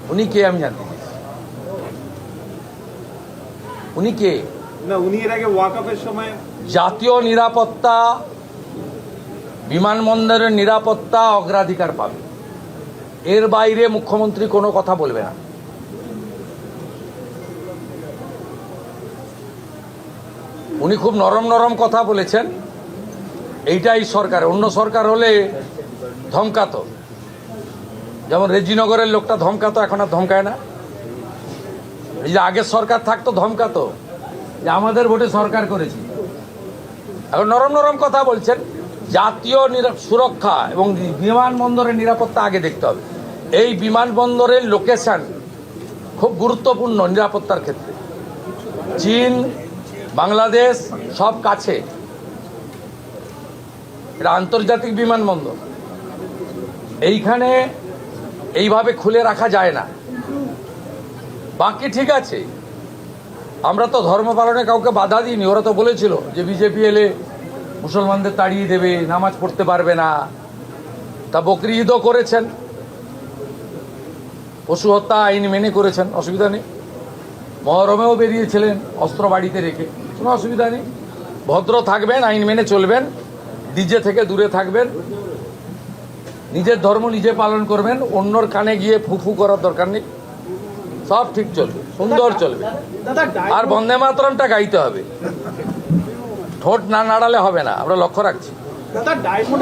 उन्हीं के আমি জানতে উনি কে না উনি এর আগে ওয়াকফের সময় জাতীয় নিরাপত্তা বিমানবন্দরের নিরাপত্তা অগ্রাধিকার পাবে এর বাইরে মুখ্যমন্ত্রী কোনো কথা বলবে না উনি খুব নরম নরম কথা বলেছেন এইটাই সরকার অন্য সরকার হলে ধমকাতো যেমন রেজিনগরের লোকটা ধমকাতো এখন আর ধমকায় না এই যে আগের সরকার থাকতো ধমকাতো যে আমাদের ভোটে সরকার করেছি এখন নরম নরম কথা বলছেন জাতীয় সুরক্ষা এবং বিমানবন্দরের নিরাপত্তা আগে দেখতে হবে এই বিমানবন্দরের লোকেশন খুব গুরুত্বপূর্ণ নিরাপত্তার ক্ষেত্রে চীন বাংলাদেশ সব কাছে এটা আন্তর্জাতিক বিমানবন্দর এইখানে এইভাবে খুলে রাখা যায় না বাকি ঠিক আছে আমরা তো ধর্ম পালনে কাউকে বাধা দিইনি ওরা তো বলেছিল যে বিজেপি এলে মুসলমানদের তাড়িয়ে দেবে নামাজ পড়তে পারবে না তা বকরি ঈদও করেছেন পশু হত্যা আইন মেনে করেছেন অসুবিধা নেই মহরমেও বেরিয়েছিলেন অস্ত্র বাড়িতে রেখে কোনো অসুবিধা নেই ভদ্র থাকবেন আইন মেনে চলবেন ডিজে থেকে দূরে থাকবেন নিজের ধর্ম নিজে পালন করবেন অন্যর কানে গিয়ে ফুফু করার দরকার নেই সব ঠিক চলবে সুন্দর চলবে আর বন্দে মাতরমটা গাইতে হবে ঠোঁট না নাড়ালে হবে না আমরা লক্ষ্য রাখছি দাদা ডায়মন্ড